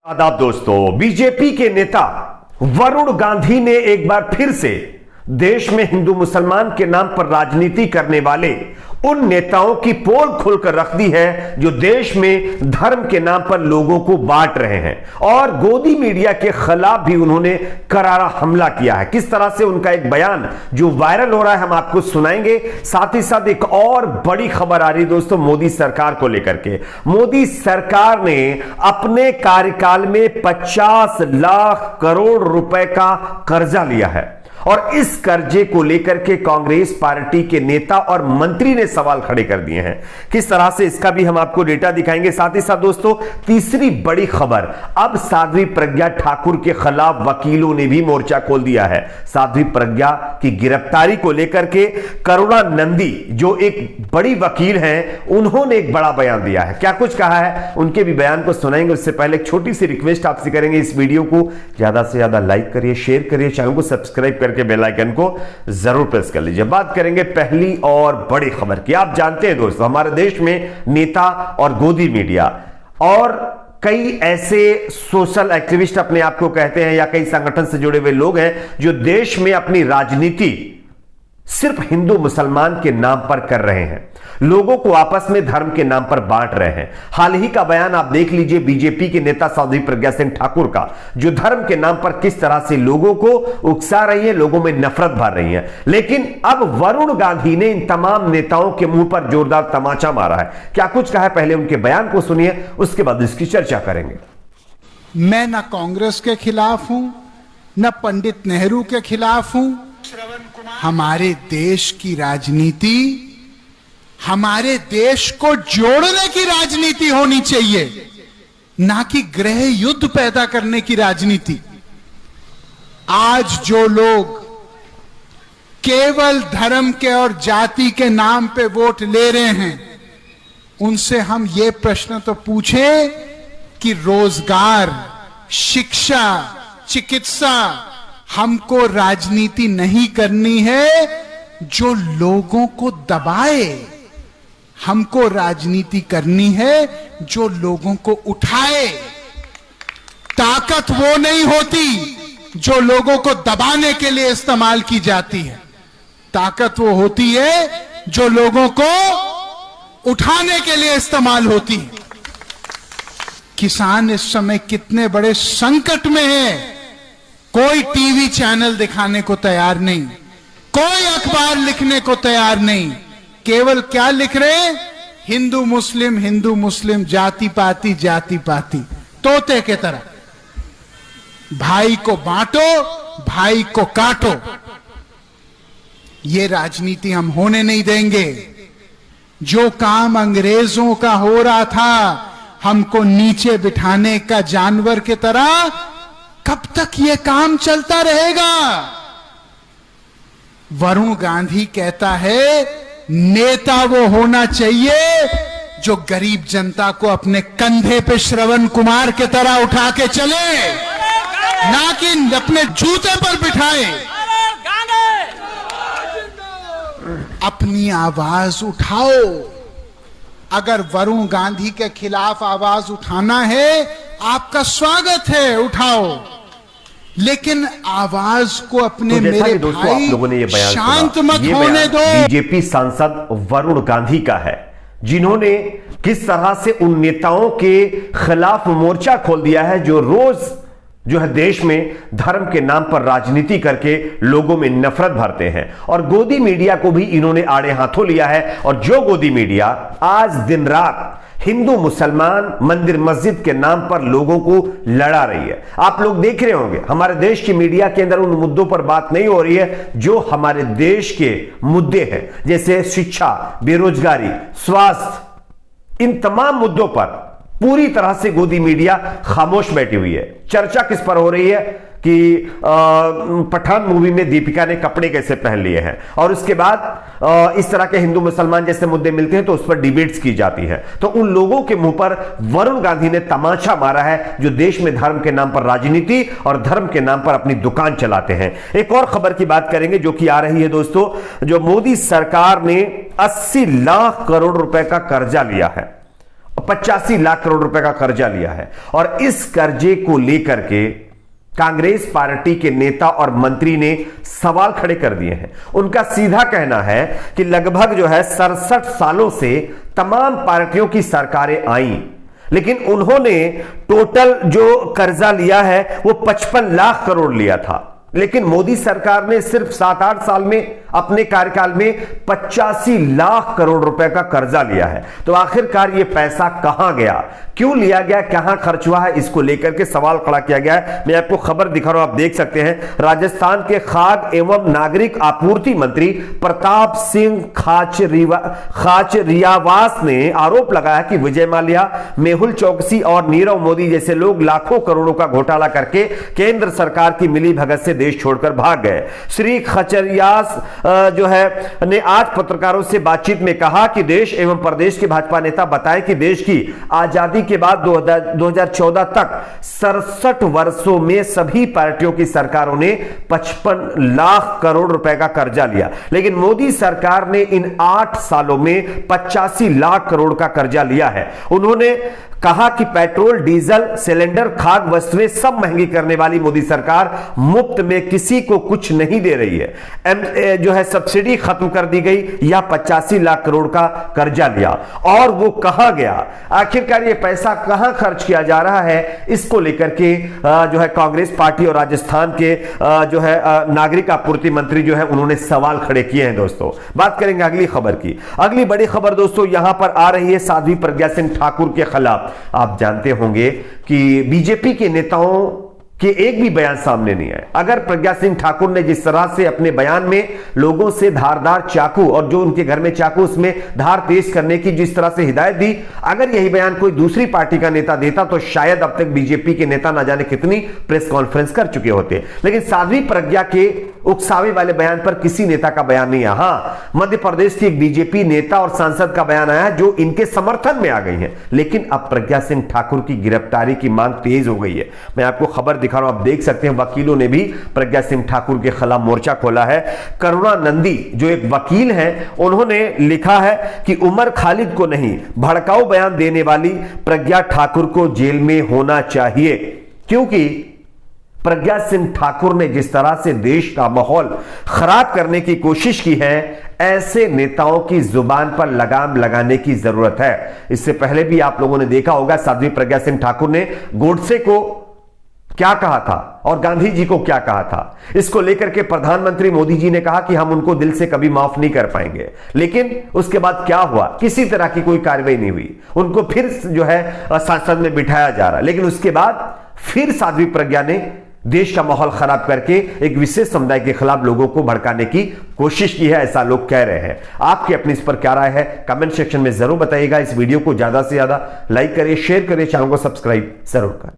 आदाब दोस्तों, बीजेपी के नेता वरुण गांधी ने एक बार फिर से देश में हिंदू मुसलमान के नाम पर राजनीति करने वाले उन नेताओं की पोल खोलकर रख दी है जो देश में धर्म के नाम पर लोगों को बांट रहे हैं। और गोदी मीडिया के खिलाफ भी उन्होंने करारा हमला किया है। किस तरह से उनका एक बयान जो वायरल हो रहा है हम आपको सुनाएंगे। साथ ही साथ एक और बड़ी खबर आ रही है दोस्तों मोदी सरकार को लेकर के। मोदी सरकार ने अपने कार्यकाल में 50 लाख करोड़ रुपए का कर्जा लिया है और इस कर्जे को लेकर के कांग्रेस पार्टी के नेता और मंत्री ने सवाल खड़े कर दिए हैं। किस तरह से इसका भी हम आपको डेटा दिखाएंगे। साथ ही साथ दोस्तों तीसरी बड़ी खबर, अब साध्वी प्रज्ञा ठाकुर के खिलाफ वकीलों ने भी मोर्चा खोल दिया है। साध्वी प्रज्ञा की गिरफ्तारी को लेकर के करुणा नंदी जो एक बड़ी वकील हैं उन्होंने एक बड़ा बयान दिया है। क्या कुछ कहा है उनके भी बयान को सुनाएंगे। उससे पहले एक छोटी सी रिक्वेस्ट आपसे करेंगे, इस वीडियो को ज्यादा से ज्यादा लाइक करिए, शेयर करिए, चैनल को सब्सक्राइब करके बेल आइकन को जरूर प्रेस कर लीजिए। बात करेंगे पहली और बड़ी खबर की। आप जानते हैं दोस्तों हमारे देश में नेता और गोदी मीडिया और कई ऐसे सोशल एक्टिविस्ट अपने आप को कहते हैं या कई संगठन से जुड़े हुए लोग हैं जो देश में अपनी राजनीति सिर्फ हिंदू मुसलमान के नाम पर कर रहे हैं, लोगों को आपस में धर्म के नाम पर बांट रहे हैं। हाल ही का बयान आप देख लीजिए बीजेपी के नेता साध्वी प्रज्ञा सिंह ठाकुर का, जो धर्म के नाम पर किस तरह से लोगों को उकसा रही है, लोगों में नफरत भर रही है। लेकिन अब वरुण गांधी ने इन तमाम नेताओं के मुंह पर जोरदार तमाचा मारा है। क्या कुछ कहा है पहले उनके बयान को सुनिए, उसके बाद इसकी चर्चा करेंगे। मैं न कांग्रेस के खिलाफ हूं न पंडित नेहरू के खिलाफ हूं। हमारे देश की राजनीति हमारे देश को जोड़ने की राजनीति होनी चाहिए, ना कि गृह युद्ध पैदा करने की राजनीति। आज जो लोग केवल धर्म के और जाति के नाम पे वोट ले रहे हैं उनसे हम ये प्रश्न तो पूछें कि रोजगार, शिक्षा, चिकित्सा, हमको राजनीति नहीं करनी है जो लोगों को दबाए, हमको राजनीति करनी है जो लोगों को उठाए। ताकत वो नहीं होती जो लोगों को दबाने के लिए इस्तेमाल की जाती है, ताकत वो होती है जो लोगों को उठाने के लिए इस्तेमाल होती है। किसान इस समय कितने बड़े संकट में है, कोई टीवी चैनल दिखाने को तैयार नहीं, कोई अखबार लिखने को तैयार नहीं, केवल क्या लिख रहे हैं, हिंदू मुस्लिम, जाति पाति, तोते के तरह। भाई को बांटो, भाई को काटो, ये राजनीति हम होने नहीं देंगे। जो काम अंग्रेजों का हो रहा था हमको नीचे बिठाने का जानवर के तरह, कब तक यह काम चलता रहेगा। वरुण गांधी कहता है नेता वो होना चाहिए जो गरीब जनता को अपने कंधे पे श्रवण कुमार के तरह उठा के चले, ना कि अपने जूते पर बिठाए। अपनी आवाज उठाओ। अगर वरुण गांधी के खिलाफ आवाज उठाना है आपका स्वागत है, उठाओ, लेकिन आवाज को अपने मेरे भाई आप लोगों ने ये बयान शांत मत होने दो। बीजेपी सांसद वरुण गांधी का है जिन्होंने किस तरह से उन नेताओं के खिलाफ मोर्चा खोल दिया है जो रोज जो है देश में धर्म के नाम पर राजनीति करके लोगों में नफरत भरते हैं। और गोदी मीडिया को भी इन्होंने आड़े हाथों लिया है। और जो गोदी मीडिया आज दिन रात हिंदू मुसलमान, मंदिर मस्जिद के नाम पर लोगों को लड़ा रही है। आप लोग देख रहे होंगे हमारे देश की मीडिया के अंदर उन मुद्दों पर बात नहीं हो रही है जो हमारे देश के मुद्दे हैं, जैसे शिक्षा, बेरोजगारी, स्वास्थ्य। इन तमाम मुद्दों पर पूरी तरह से गोदी मीडिया खामोश बैठी हुई है। चर्चा किस पर हो रही है कि पठान मूवी में दीपिका ने कपड़े कैसे पहन लिए हैं, और उसके बाद इस तरह के हिंदू मुसलमान जैसे मुद्दे मिलते हैं तो उस पर डिबेट्स की जाती है। तो उन लोगों के मुंह पर वरुण गांधी ने तमाचा मारा है जो देश में धर्म के नाम पर राजनीति और धर्म के नाम पर अपनी दुकान चलाते हैं। एक और खबर की बात करेंगे जो कि आ रही है दोस्तों, जो मोदी सरकार ने 80 लाख करोड़ रुपए का कर्जा लिया है 85 लाख करोड़ रुपए का कर्जा लिया है। और इस कर्जे को लेकर के कांग्रेस पार्टी के नेता और मंत्री ने सवाल खड़े कर दिए हैं। उनका सीधा कहना है कि लगभग जो है 67 सालों से तमाम पार्टियों की सरकारें आई, लेकिन उन्होंने टोटल जो कर्जा लिया है वो 55 लाख करोड़ लिया था, लेकिन मोदी सरकार ने सिर्फ 7-8 साल में अपने कार्यकाल में 85 लाख करोड़ रुपए का कर्जा लिया है। तो आखिरकार ये पैसा कहां गया, क्यों लिया गया, कहां खर्च हुआ है, इसको लेकर के सवाल खड़ा किया गया है। मैं आपको खबर दिखा रहा हूं, आप देख सकते हैं। राजस्थान के खाद्य एवं नागरिक आपूर्ति मंत्री प्रताप सिंह खाचरियावास ने आरोप लगाया कि विजय माल्या, मेहुल चौकसी और नीरव मोदी जैसे लोग लाखों करोड़ों का घोटाला करके केंद्र सरकार की मिलीभगत से देश छोड़कर भाग गए। श्री खचरियास जो है ने आज पत्रकारों से बातचीत में कहा कि देश एवं प्रदेश के भाजपा नेता बताए कि देश की आजादी के बाद 2014 तक 67 वर्षों में सभी पार्टियों की सरकारों ने 55 लाख करोड़ रुपए का कर्जा लिया, लेकिन मोदी सरकार ने इन 8 सालों में 85 लाख करोड़ का कर्जा लिया है। उन्होंने कहा कि पेट्रोल, डीजल, सिलेंडर, खाद्य वस्तुएं सब महंगी करने वाली मोदी सरकार मुफ्त में किसी को कुछ नहीं दे रही है। जो है सब्सिडी खत्म कर दी गई या 85 लाख करोड़ का कर्जा लिया, और वो कहां गया, आखिरकार ये पैसा कहां खर्च किया जा रहा है, इसको लेकर के जो है कांग्रेस पार्टी और राजस्थान के जो है नागरिक आपूर्ति मंत्री जो है उन्होंने सवाल खड़े किए हैं। दोस्तों बात करेंगे अगली खबर की। अगली बड़ी खबर दोस्तों यहां पर आ रही है साध्वी प्रज्ञा सिंह ठाकुर के खिलाफ। आप जानते होंगे कि बीजेपी के नेताओं कि एक भी बयान सामने नहीं आया। अगर प्रज्ञा सिंह ठाकुर ने जिस तरह से अपने बयान में लोगों से धारदार चाकू और जो उनके घर में चाकू उसमें धार तेज करने की जिस तरह से हिदायत दी, अगर यही बयान कोई दूसरी पार्टी का नेता देता तो शायद अब तक बीजेपी के नेता ना जाने कितनी प्रेस कॉन्फ्रेंस कर चुके होते। लेकिन साध्वी प्रज्ञा के उकसावे वाले बयान पर किसी नेता का बयान नहीं आया। हाँ, मध्य प्रदेश की एक बीजेपी नेता और सांसद का बयान आया जो इनके समर्थन में आ गई है, लेकिन अब प्रज्ञा सिंह ठाकुर की गिरफ्तारी की मांग तेज हो गई है। मैं आपको खबर दिखा रहा हूं, आप देख सकते हैं वकीलों ने भी प्रज्ञा सिंह ठाकुर के खिलाफ मोर्चा खोला है। करुणा नंदी जो एक वकील हैं, उन्होंने लिखा है कि उमर खालिद को नहीं, भड़काऊ बयान देने वाली प्रज्ञा ठाकुर को जेल में होना चाहिए, क्योंकि प्रज्ञा सिंह ठाकुर ने जिस तरह से देश का माहौल खराब करने की कोशिश की है, ऐसे नेताओं की जुबान पर लगाम लगाने की जरूरत है। इससे पहले भी आप लोगों ने देखा होगा साध्वी प्रज्ञा सिंह ठाकुर ने गोडसे को क्या कहा था और गांधी जी को क्या कहा था। इसको लेकर के प्रधानमंत्री मोदी जी ने कहा कि हम उनको दिल से कभी माफ नहीं कर पाएंगे, लेकिन उसके बाद क्या हुआ, किसी तरह की कोई कार्रवाई नहीं हुई। उनको फिर जो है संसद में बिठाया जा रहा, लेकिन उसके बाद फिर साध्वी प्रज्ञा ने देश का माहौल खराब करके एक विशेष समुदाय के खिलाफ लोगों को भड़काने की कोशिश की है, ऐसा लोग कह रहे हैं। आपकी अपनी इस पर क्या राय है, कमेंट सेक्शन में जरूर बताइएगा। इस वीडियो को ज्यादा से ज्यादा लाइक करिए, शेयर करिए, चैनल को सब्सक्राइब जरूर करें।